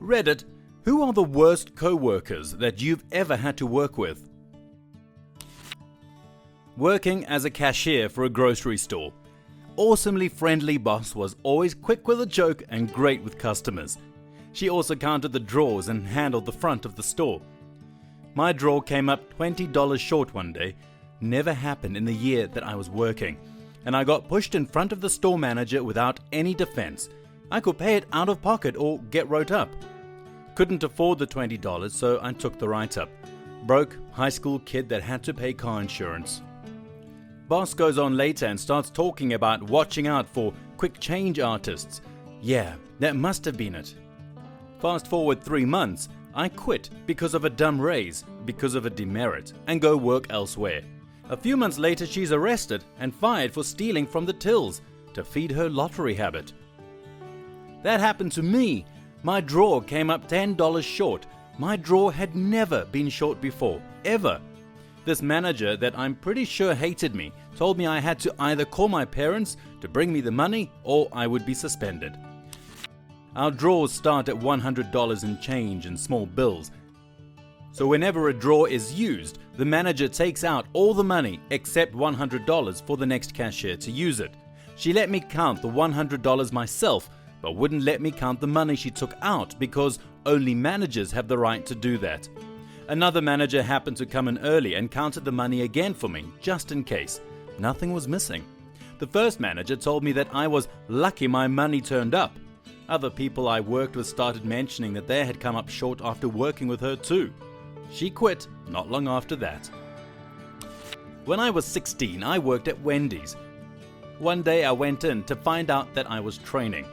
Reddit, who are the worst co-workers that you've ever had to work with? Working as a cashier for a grocery store. Awesomely friendly boss was always quick with a joke and great with customers. She also counted the drawers and handled the front of the store. My drawer came up $20 short one day. Never happened in the year that I was working, and I got pushed in front of the store manager without any defense. I could pay it out of pocket or get wrote up. Couldn't afford the $20, so I took the write-up. Broke high school kid that had to pay car insurance. Boss goes on later and starts talking about watching out for quick change artists. Yeah, that must have been it. Fast forward 3 months, I quit because of a dumb raise, because of a demerit, and go work elsewhere. A few months later, she's arrested and fired for stealing from the tills to feed her lottery habit. That happened to me. My drawer came up $10 short. My drawer had never been short before, ever. This manager that I'm pretty sure hated me told me I had to either call my parents to bring me the money or I would be suspended. Our drawers start at $100 in change and small bills. So whenever a drawer is used, the manager takes out all the money except $100 for the next cashier to use it. She let me count the $100 myself, but wouldn't let me count the money she took out because only managers have the right to do that. Another manager happened to come in early and counted the money again for me, just in case. Nothing was missing. The first manager told me that I was lucky my money turned up. Other people I worked with started mentioning that they had come up short after working with her too. She quit not long after that. When I was 16, I worked at Wendy's. One day I went in to find out that I was training.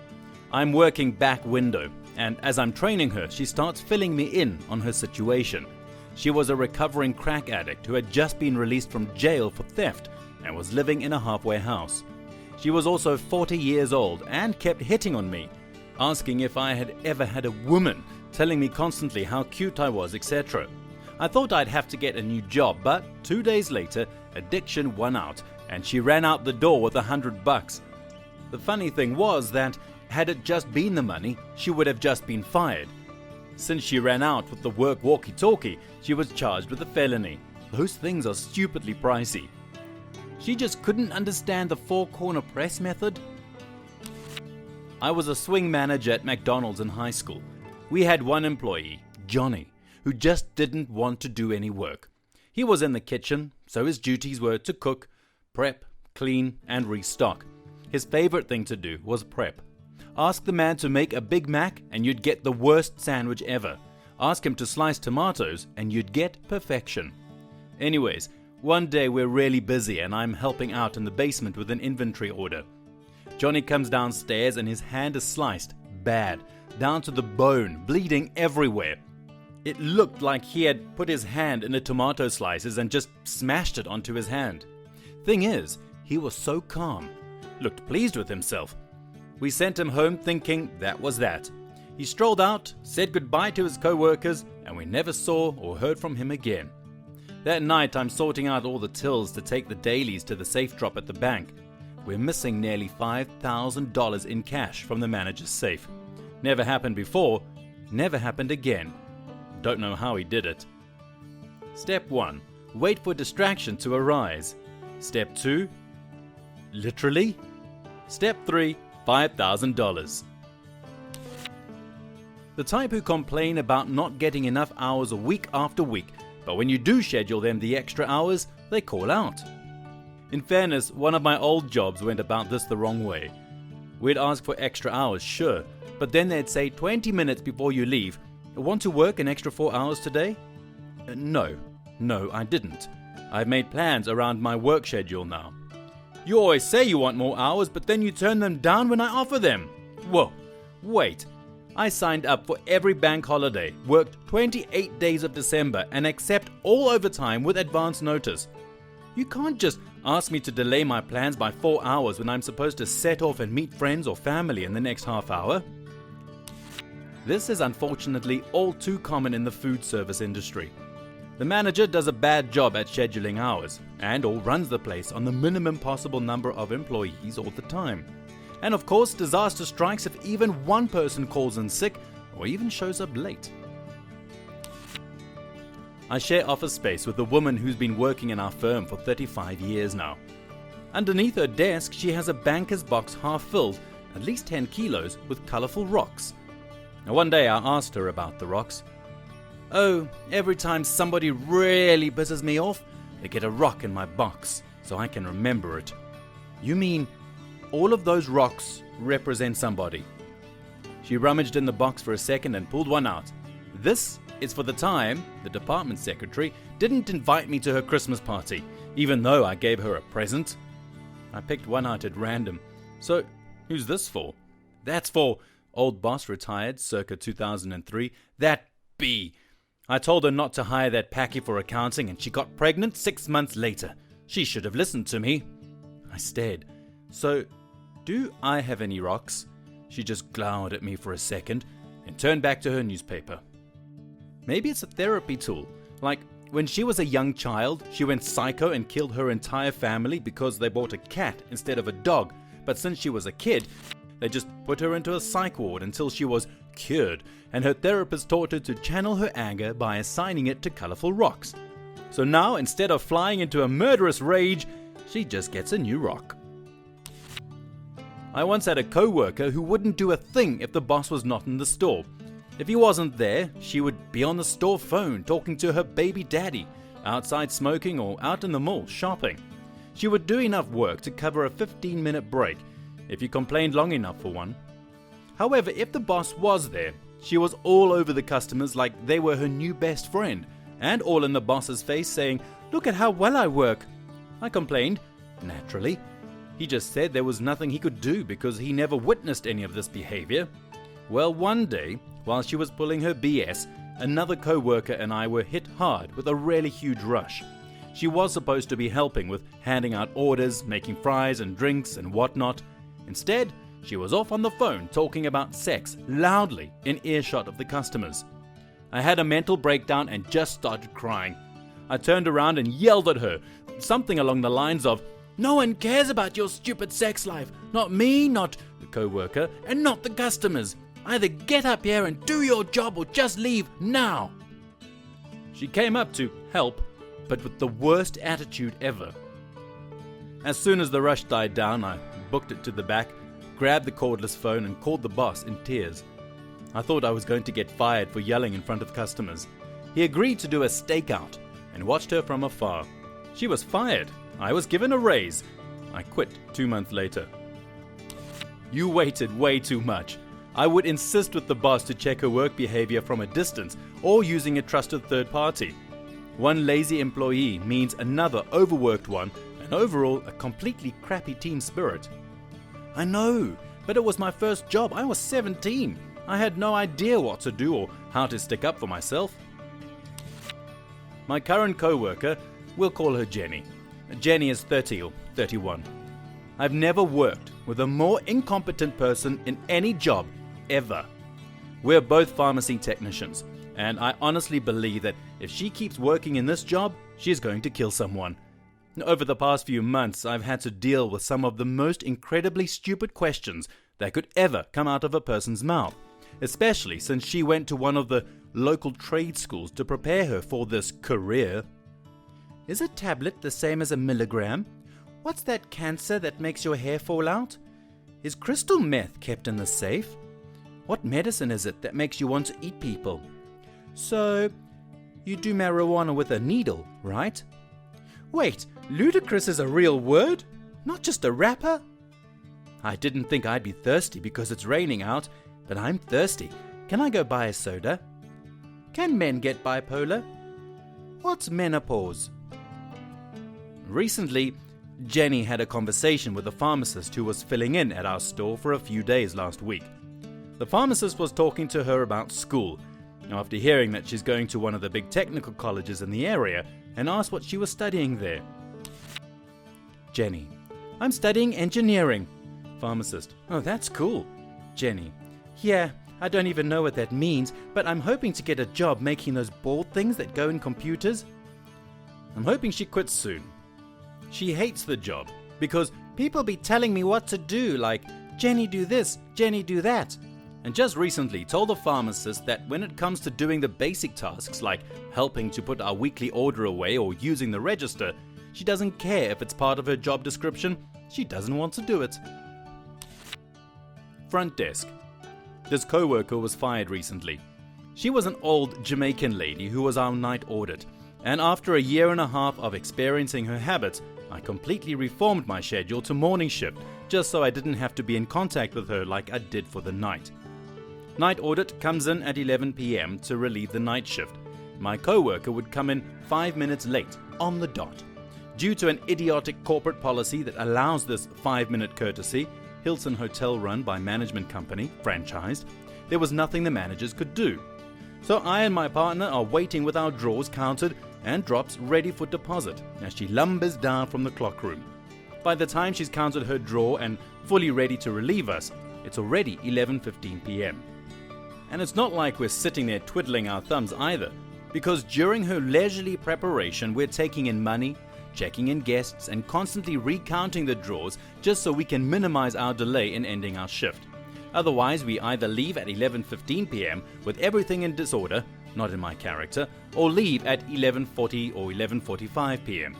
I'm working back window, and as I'm training her, she starts filling me in on her situation. She was a recovering crack addict who had just been released from jail for theft and was living in a halfway house. She was also 40 years old and kept hitting on me, asking if I had ever had a woman, telling me constantly how cute I was, etc. I thought I'd have to get a new job, but 2 days later, addiction won out and she ran out the door with $100. The funny thing was that had it just been the money, she would have just been fired. Since she ran out with the work walkie-talkie, she was charged with a felony. Those things are stupidly pricey. She just couldn't understand the four-corner press method. I was a swing manager at McDonald's in high school. We had one employee, Johnny, who just didn't want to do any work. He was in the kitchen, so his duties were to cook, prep, clean, and restock. His favorite thing to do was prep. Ask the man to make a Big Mac and you'd get the worst sandwich ever. Ask him to slice tomatoes and you'd get perfection. Anyways, one day we're really busy and I'm helping out in the basement with an inventory order. Johnny comes downstairs and his hand is sliced, bad, down to the bone, bleeding everywhere. It looked like he had put his hand in the tomato slices and just smashed it onto his hand. Thing is, he was so calm, looked pleased with himself. We sent him home thinking that was that. He strolled out, said goodbye to his co-workers, and we never saw or heard from him again. That night I'm sorting out all the tills to take the dailies to the safe drop at the bank. We're missing nearly $5,000 in cash from the manager's safe. Never happened before, never happened again. Don't know how he did it. Step 1. Wait for distraction to arise. Step 2. Literally? Step 3. $5,000. The type who complain about not getting enough hours a week after week, but when you do schedule them the extra hours, they call out. In fairness, one of my old jobs went about this the wrong way. We'd ask for extra hours, sure, but then they'd say 20 minutes before you leave, "Want to work an extra 4 hours today?" No, I didn't. I've made plans around my work schedule now. "You always say you want more hours, but then you turn them down when I offer them." Whoa, wait. I signed up for every bank holiday, worked 28 days of December, and accept all overtime with advance notice. You can't just ask me to delay my plans by 4 hours when I'm supposed to set off and meet friends or family in the next half hour. This is unfortunately all too common in the food service industry. The manager does a bad job at scheduling hours and/or runs the place on the minimum possible number of employees all the time. And of course, disaster strikes if even one person calls in sick or even shows up late. I share office space with a woman who's been working in our firm for 35 years now. Underneath her desk, she has a banker's box half filled, at least 10 kilos, with colourful rocks. Now, one day I asked her about the rocks. "Oh, every time somebody really pisses me off, they get a rock in my box, so I can remember it." "You mean all of those rocks represent somebody?" She rummaged in the box for a second and pulled one out. "This is for the time the department secretary didn't invite me to her Christmas party, even though I gave her a present." I picked one out at random. "So, who's this for?" "That's for old boss retired circa 2003, that B. I told her not to hire that packy for accounting and she got pregnant 6 months later. She should have listened to me." I stared. "So, do I have any rocks?" She just glowered at me for a second and turned back to her newspaper. Maybe it's a therapy tool. Like, when she was a young child, she went psycho and killed her entire family because they bought a cat instead of a dog. But since she was a kid, they just put her into a psych ward until she was cured, and her therapist taught her to channel her anger by assigning it to colorful rocks. So now, instead of flying into a murderous rage, she just gets a new rock. I once had a coworker who wouldn't do a thing if the boss was not in the store. If he wasn't there, she would be on the store phone talking to her baby daddy, outside smoking, or out in the mall shopping. She would do enough work to cover a 15-minute break, if you complained long enough for one. However, if the boss was there, she was all over the customers like they were her new best friend, and all in the boss's face saying, "Look at how well I work." I complained, naturally. He just said there was nothing he could do because he never witnessed any of this behavior. Well, one day, while she was pulling her BS, another co-worker and I were hit hard with a really huge rush. She was supposed to be helping with handing out orders, making fries and drinks and whatnot. Instead, she was off on the phone talking about sex loudly in earshot of the customers. I had a mental breakdown and just started crying. I turned around and yelled at her, something along the lines of, "No one cares about your stupid sex life. Not me, not the co-worker, and not the customers. Either get up here and do your job or just leave now." She came up to help, but with the worst attitude ever. As soon as the rush died down, I booked it to the back, grabbed the cordless phone and called the boss in tears. I thought I was going to get fired for yelling in front of customers. He agreed to do a stakeout and watched her from afar. She was fired. I was given a raise. I quit 2 months later. You waited way too much. I would insist with the boss to check her work behavior from a distance or using a trusted third party. One lazy employee means another overworked one, and overall a completely crappy team spirit. I know, but it was my first job. I was 17. I had no idea what to do or how to stick up for myself. My current co-worker, we'll call her Jenny. Jenny is 30 or 31. I've never worked with a more incompetent person in any job ever. We're both pharmacy technicians, and I honestly believe that if she keeps working in this job, she's going to kill someone. Over the past few months, I've had to deal with some of the most incredibly stupid questions that could ever come out of a person's mouth, especially since she went to one of the local trade schools to prepare her for this career. Is a tablet the same as a milligram? What's that cancer that makes your hair fall out? Is crystal meth kept in the safe? What medicine is it that makes you want to eat people? So, you do marijuana with a needle, right? Wait, ludicrous is a real word? Not just a rapper? I didn't think I'd be thirsty because it's raining out, but I'm thirsty. Can I go buy a soda? Can men get bipolar? What's menopause? Recently, Jenny had a conversation with a pharmacist who was filling in at our store for a few days last week. The pharmacist was talking to her about school, after hearing that she's going to one of the big technical colleges in the area, and asked what she was studying there. Jenny: I'm studying engineering. Pharmacist: Oh, that's cool. Jenny: Yeah, I don't even know what that means, but I'm hoping to get a job making those board things that go in computers. I'm hoping she quits soon. She hates the job because people be telling me what to do, like, Jenny do this, Jenny do that. and just recently told the pharmacist that when it comes to doing the basic tasks like helping to put our weekly order away or using the register, she doesn't care if it's part of her job description, she doesn't want to do it. Front desk. This coworker was fired recently. She was an old Jamaican lady who was our night audit, and after a year and a half of experiencing her habits, I completely reformed my schedule to morning shift just so I didn't have to be in contact with her like I did for the night. Night audit comes in at 11 p.m. to relieve the night shift. My coworker would come in 5 minutes late, on the dot. Due to an idiotic corporate policy that allows this 5-minute courtesy, Hilton Hotel run by management company, franchised, there was nothing the managers could do. So I and my partner are waiting with our drawers counted and drops ready for deposit as she lumbers down from the clock room. By the time she's counted her drawer and fully ready to relieve us, it's already 11:15 p.m. And it's not like we're sitting there twiddling our thumbs either, because during her leisurely preparation we're taking in money, checking in guests and constantly recounting the drawers just so we can minimize our delay in ending our shift. Otherwise we either leave at 11:15 p.m. with everything in disorder, not in my character, or leave at 11:40 or 11:45 p.m.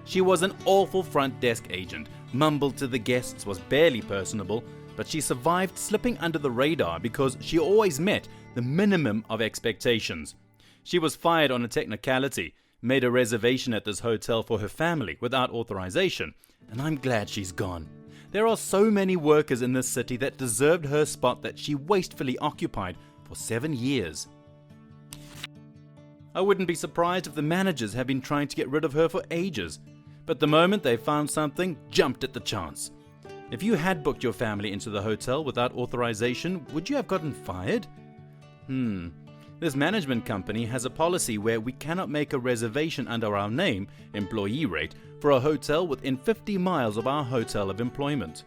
She was an awful front desk agent, mumbled to the guests, was barely personable, but she survived slipping under the radar because she always met the minimum of expectations. She was fired on a technicality, made a reservation at this hotel for her family without authorization, and I'm glad she's gone. There are so many workers in this city that deserved her spot that she wastefully occupied for 7 years. I wouldn't be surprised if the managers have been trying to get rid of her for ages, but the moment they found something, jumped at the chance. If you had booked your family into the hotel without authorization, would you have gotten fired? This management company has a policy where we cannot make a reservation under our name, employee rate, for a hotel within 50 miles of our hotel of employment.